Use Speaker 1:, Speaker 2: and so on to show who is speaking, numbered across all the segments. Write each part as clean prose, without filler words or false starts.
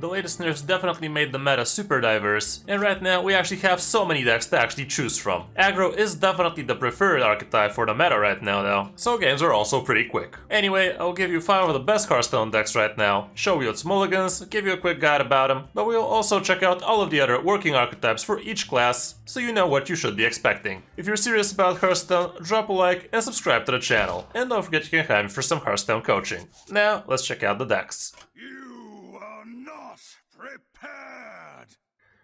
Speaker 1: The latest nerfs definitely made the meta super diverse, and right now we actually have so many decks to actually choose from. Aggro is definitely the preferred archetype for the meta right now though, so games are also pretty quick. Anyway, I'll give you 5 of the best Hearthstone decks right now, show you its mulligans, give you a quick guide about them, but we'll also check out all of the other working archetypes for each class, so you know what you should be expecting. If you're serious about Hearthstone, drop a like and subscribe to the channel, and don't forget you can hire me for some Hearthstone coaching. Now, let's check out the decks.
Speaker 2: You are not prepared!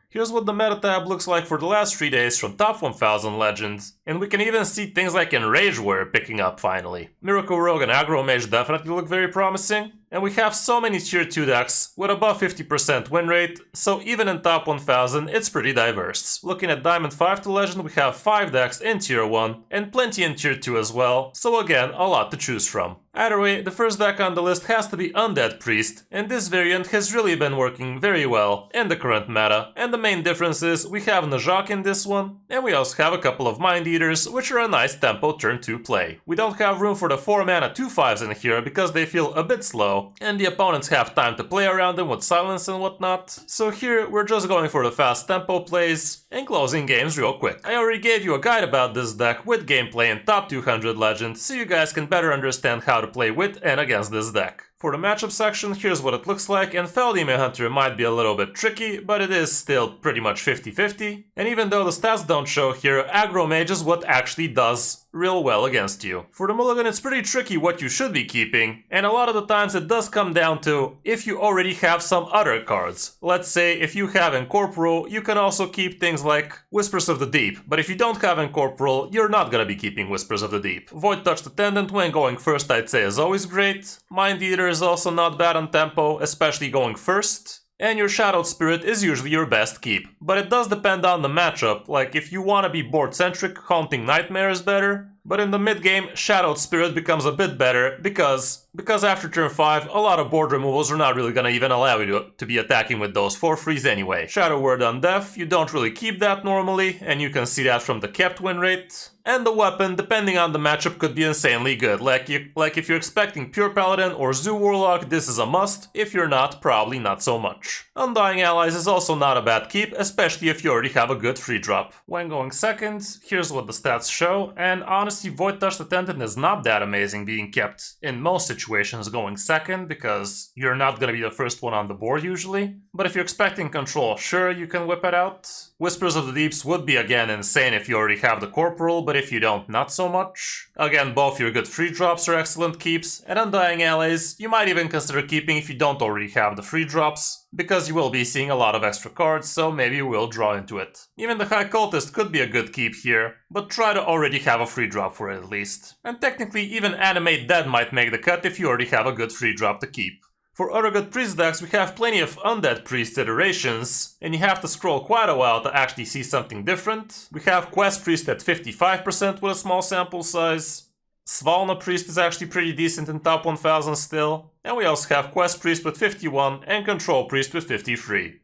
Speaker 1: Here's what the meta tab looks like for the last 3 days from top 1000 legends, and we can even see things like Enrage Warrior picking up finally. Miracle Rogue and Aggro Mage definitely look very promising, and we have so many tier 2 decks with above 50% win rate, so even in top 1000 it's pretty diverse. Looking at Diamond 5 to Legend, we have 5 decks in tier 1 and plenty in tier 2 as well, so again a lot to choose from. Either way, the first deck on the list has to be Undead Priest, and this variant has really been working very well in the current meta, and the main difference is we have Najak in this one, and we also have a couple of Mind Eaters, which are a nice tempo turn 2 play. We don't have room for the 4 mana 2/5s in here because they feel a bit slow, and the opponents have time to play around them with silence and whatnot, so here we're just going for the fast tempo plays and closing games real quick. I already gave you a guide about this deck with gameplay in top 200 legend, so you guys can better understand how to play with and against this deck. For the matchup section, here's what it looks like, and Paladin Hunter might be a little bit tricky, but it is still pretty much 50-50. And even though the stats don't show here, Aggro Mage is what actually does real well against you. For the mulligan, it's pretty tricky what you should be keeping, and a lot of the times it does come down to if you already have some other cards. Let's say if you have Incorporeal, you can also keep things like Whispers of the Deep, but if you don't have Incorporeal, you're not gonna be keeping Whispers of the Deep. Void Touch Attendant when going first I'd say is always great. Mind Eater is also not bad on tempo, especially going first. And your Shadowed Spirit is usually your best keep. But it does depend on the matchup, like if you want to be board-centric, Haunting Nightmare is better. But in the mid-game, Shadowed Spirit becomes a bit better because after turn 5, a lot of board removals are not really gonna even allow you to be attacking with those for frees anyway. Shadow Word on Death, you don't really keep that normally, and you can see that from the kept win rate. And the weapon, depending on the matchup, could be insanely good. Like if you're expecting Pure Paladin or Zoo Warlock, this is a must. If you're not, probably not so much. Undying Allies is also not a bad keep, especially if you already have a good free drop. When going second, here's what the stats show, and honestly Void Touch Attendant is not that amazing being kept in most situations going second, because you're not gonna be the first one on the board usually. But if you're expecting control, sure, you can whip it out. Whispers of the Deeps would be again insane if you already have the Corporal, but if you don't, not so much. Again, both your good free drops are excellent keeps, and Undying Allies you might even consider keeping if you don't already have the free drops, because you will be seeing a lot of extra cards, so maybe you will draw into it. Even the High Cultist could be a good keep here, but try to already have a free drop for it at least. And technically even Animate Dead might make the cut if you already have a good free drop to keep. For other good priest decks, we have plenty of Undead Priest iterations, and you have to scroll quite a while to actually see something different. We have Quest Priest at 55% with a small sample size. Svalna Priest is actually pretty decent in top 1000 still. And we also have Quest Priest with 51 and Control Priest with 53.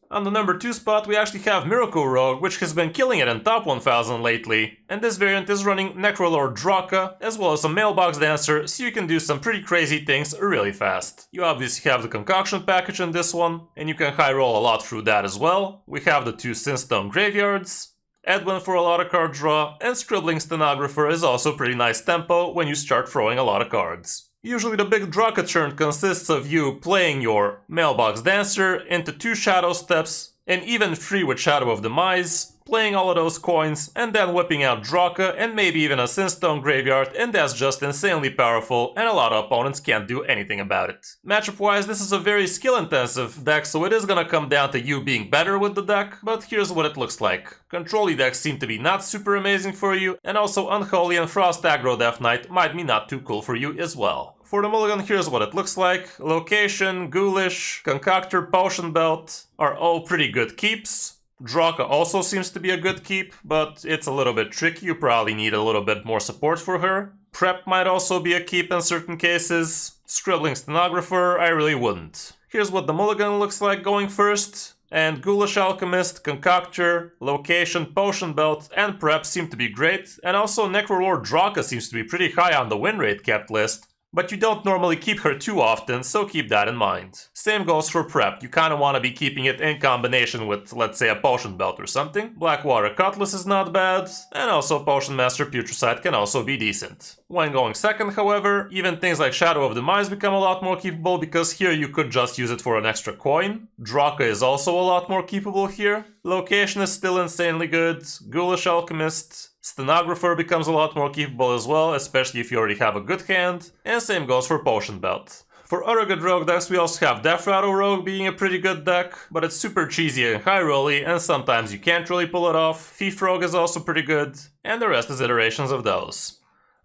Speaker 1: On the number 2 spot, we actually have Miracle Rogue, which has been killing it in top 1000 lately, and this variant is running Necrolord Draka, as well as a Mailbox Dancer, so you can do some pretty crazy things really fast. You obviously have the Concoction package in this one, and you can high roll a lot through that as well. We have the 2 Sinstone Graveyards, Edwin for a lot of card draw, and Scribbling Stenographer is also pretty nice tempo when you start throwing a lot of cards. Usually the big Draka turn consists of you playing your Mailbox Dancer into 2 Shadow Steps, and even 3 with Shadow of Demise, playing all of those coins, and then whipping out Draka and maybe even a Sinstone Graveyard, and that's just insanely powerful, and a lot of opponents can't do anything about it. Matchup wise, this is a very skill intensive deck, so it is gonna come down to you being better with the deck, but here's what it looks like. Control-y decks seem to be not super amazing for you, and also Unholy and Frost Aggro Death Knight might be not too cool for you as well. For the mulligan, here's what it looks like. Location, Ghoulish, Concoctor, Potion Belt are all pretty good keeps. Draka also seems to be a good keep, but it's a little bit tricky, you probably need a little bit more support for her. Prep might also be a keep in certain cases. Scribbling Stenographer, I really wouldn't. Here's what the mulligan looks like going first. And Ghoulish Alchemist, Concoctor, Location, Potion Belt, and Prep seem to be great, and also Necrolord Draka seems to be pretty high on the win rate kept list. but you don't normally keep her too often, so keep that in mind. Same goes for prep, you kinda wanna be keeping it in combination with, let's say, a potion belt or something. Blackwater Cutlass is not bad, and also Potion Master Putricide can also be decent. When going second, however, even things like Shadow of Demise become a lot more capable because here you could just use it for an extra coin. Draka is also a lot more capable here. Location is still insanely good. Ghoulish Alchemist. Stenographer becomes a lot more capable as well, especially if you already have a good hand. And same goes for Potion Belt. For other good rogue decks, we also have Death Rattle Rogue being a pretty good deck, but it's super cheesy and high rolly, and sometimes you can't really pull it off. Thief Rogue is also pretty good, and the rest is iterations of those.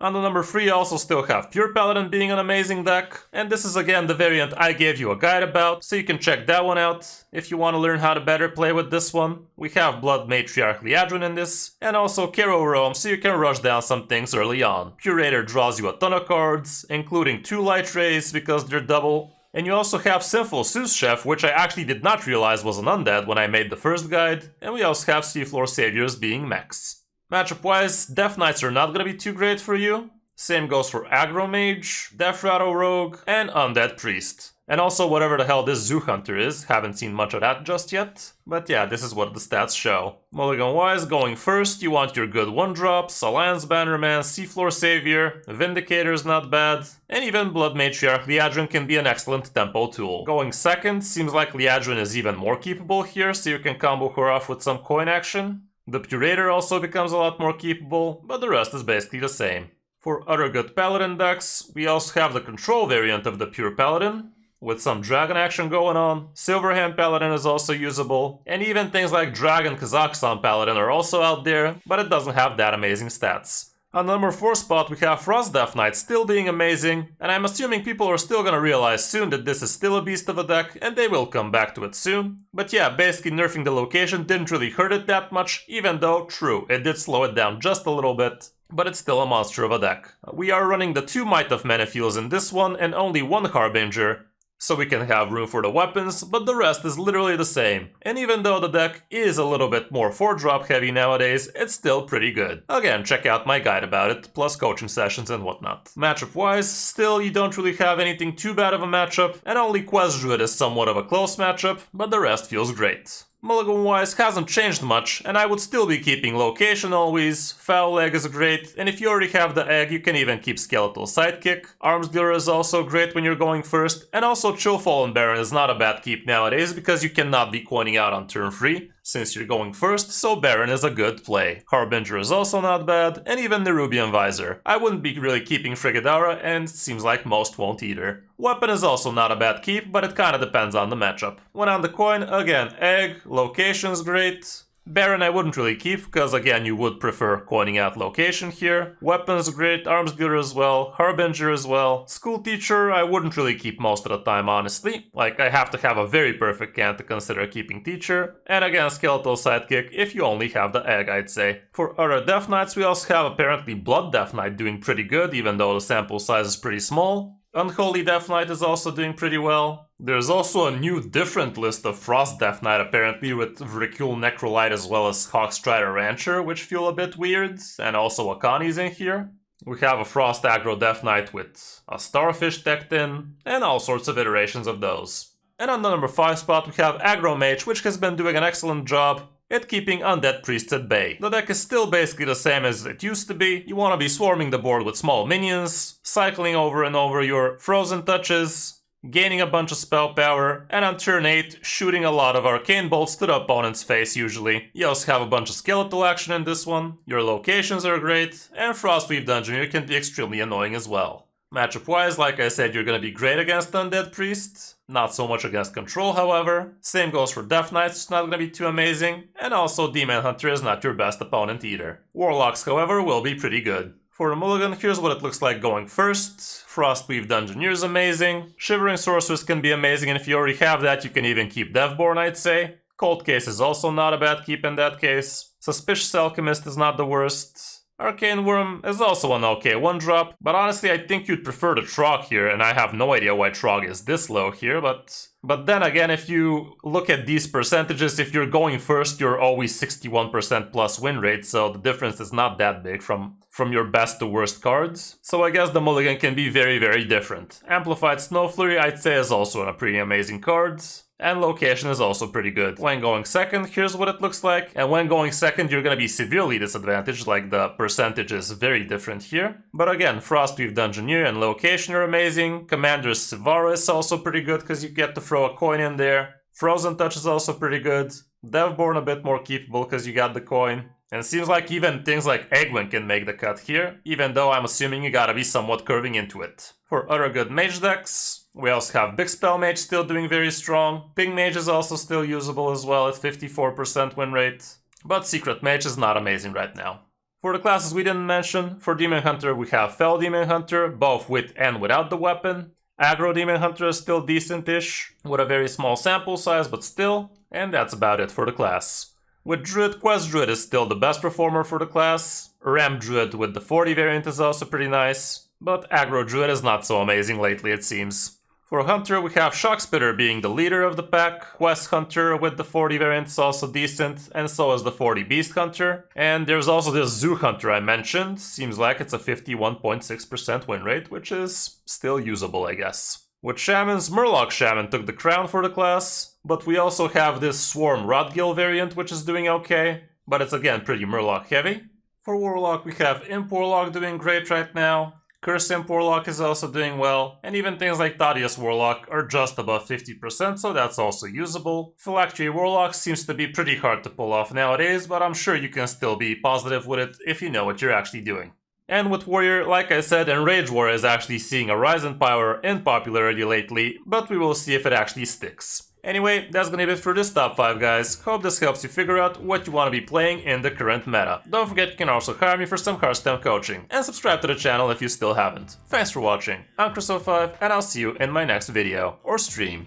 Speaker 1: On the number 3, I also still have Pure Paladin being an amazing deck, and this is again the variant I gave you a guide about, so you can check that one out if you want to learn how to better play with this one. We have Blood Matriarch Liadrin in this, and also Kero Rome, so you can rush down some things early on. Curator draws you a ton of cards, including 2 Light Rays because they're double, and you also have Sinful Sous Chef, which I actually did not realize was an undead when I made the first guide, and we also have Seafloor Saviors being mechs. Matchup wise, Death Knights are not gonna be too great for you. Same goes for Aggro Mage, Death Rattle Rogue, and Undead Priest. And also whatever the hell this Zoo Hunter is, haven't seen much of that just yet. But yeah, this is what the stats show. Mulligan wise, going first, you want your good 1-drops, Alliance Bannerman, Seafloor Savior, Vindicator's not bad, and even Blood Matriarch Liadrin can be an excellent tempo tool. Going second, seems like Liadrin is even more capable here, so you can combo her off with some coin action. The Purator also becomes a lot more capable, but the rest is basically the same. For other good Paladin decks, we also have the Control variant of the Pure Paladin, with some Dragon action going on. Silverhand Paladin is also usable, and even things like Dragon Kazakhstan Paladin are also out there, but it doesn't have that amazing stats. On the number 4 spot, we have Frost Death Knight still being amazing, and I'm assuming people are still gonna realize soon that this is still a beast of a deck, and they will come back to it soon. But yeah, basically nerfing the location didn't really hurt it that much, even though, true, it did slow it down just a little bit, but it's still a monster of a deck. We are running the 2 Might of Menethils in this one, and only 1 Harbinger, so we can have room for the weapons, but the rest is literally the same. And even though the deck is a little bit more 4-drop heavy nowadays, it's still pretty good. Again, check out my guide about it, plus coaching sessions and whatnot. Matchup wise, still you don't really have anything too bad of a matchup, and only Quest Druid is somewhat of a close matchup, but the rest feels great. Mulligan wise hasn't changed much, and I would still be keeping Location always. Foul Leg is great, and if you already have the egg, you can even keep Skeletal Sidekick. Arms Dealer is also great when you're going first, and also Chill Fallen Baron is not a bad keep nowadays because you cannot be coining out on turn 3 since you're going first, so Baron is a good play. Harbinger is also not bad, and even Nerubian Visor. I wouldn't be really keeping Frigidaura, and seems like most won't either. Weapon is also not a bad keep, but it kinda depends on the matchup. When on the coin, again, Egg, Location's great. Baron I wouldn't really keep, because again you would prefer coining out Location here. Weapons great, Arms Dealer as well, Harbinger as well. School Teacher I wouldn't really keep most of the time honestly. Like I have to have a very perfect hand to consider keeping Teacher. And again Skeletal Sidekick if you only have the egg I'd say. For other Death Knights we also have apparently Blood Death Knight doing pretty good even though the sample size is pretty small. Unholy Death Knight is also doing pretty well. There's also a new different list of Frost Death Knight apparently with Vricule Necrolite as well as Hawkstrider Rancher, which feel a bit weird, and also Akani's in here. We have a Frost Aggro Death Knight with a Starfish decked in, and all sorts of iterations of those. And on the number 5 spot we have Aggro Mage, which has been doing an excellent job at keeping Undead Priests at bay. The deck is still basically the same as it used to be. You want to be swarming the board with small minions, cycling over and over your Frozen Touches, gaining a bunch of spell power, and on turn 8, shooting a lot of Arcane Bolts to the opponent's face usually. You also have a bunch of skeletal action in this one, your locations are great, and Frostweave Dungeoneer can be extremely annoying as well. Matchup wise, like I said, you're gonna be great against Undead Priest. Not so much against Control, however. Same goes for Death Knights, it's not gonna be too amazing. And also Demon Hunter is not your best opponent either. Warlocks, however, will be pretty good. For the Mulligan, here's what it looks like going first. Frostweave Dungeoneer is amazing. Shivering Sorceress can be amazing, and if you already have that, you can even keep Deathborn, I'd say. Cold Case is also not a bad keep in that case. Suspicious Alchemist is not the worst. Arcane Worm is also an okay 1-drop, but honestly I think you'd prefer the Trog here, and I have no idea why Trog is this low here, but then again, if you look at these percentages, if you're going first, you're always 61% plus win rate, so the difference is not that big from your best to worst cards. So I guess the mulligan can be very, very different. Amplified Snow Flurry I'd say is also a pretty amazing card. And location is also pretty good. When going second, here's what it looks like. And when going second, you're gonna be severely disadvantaged, like the percentage is very different here. But again, Frostweave Dungeoneer and location are amazing. Commander's Sivara is also pretty good because you get to throw a coin in there. Frozen Touch is also pretty good. Devborn a bit more keepable because you got the coin. And it seems like even things like Eggwin can make the cut here, even though I'm assuming you gotta be somewhat curving into it. For other good mage decks, we also have Big Spell Mage still doing very strong. Ping Mage is also still usable as well at 54% win rate. But Secret Mage is not amazing right now. For the classes we didn't mention, for Demon Hunter we have Fel Demon Hunter, both with and without the weapon. Aggro Demon Hunter is still decent-ish, with a very small sample size, but still. And that's about it for the class. With Druid, Quest Druid is still the best performer for the class. Ram Druid with the 40 variant is also pretty nice. But Aggro Druid is not so amazing lately, it seems. For Hunter, we have Shockspitter being the leader of the pack. Quest Hunter with the 40 variant is also decent, and so is the 40 Beast Hunter. And there's also this Zoo Hunter I mentioned. Seems like it's a 51.6% win rate, which is still usable, I guess. With Shamans, Murloc Shaman took the crown for the class, but we also have this Swarm Rodgill variant, which is doing okay, but it's again pretty Murloc heavy. For Warlock, we have Imp Warlock doing great right now. Curse Imp Warlock is also doing well, and even things like Thaddeus Warlock are just above 50%, so that's also usable. Phylactery Warlock seems to be pretty hard to pull off nowadays, but I'm sure you can still be positive with it if you know what you're actually doing. And with Warrior, like I said, Enrage War is actually seeing a rise in power and popularity lately, but we will see if it actually sticks. Anyway, that's gonna be it for this top 5, guys. Hope this helps you figure out what you want to be playing in the current meta. Don't forget you can also hire me for some Hearthstone coaching, and subscribe to the channel if you still haven't. Thanks for watching, I'm Kris05, and I'll see you in my next video or stream.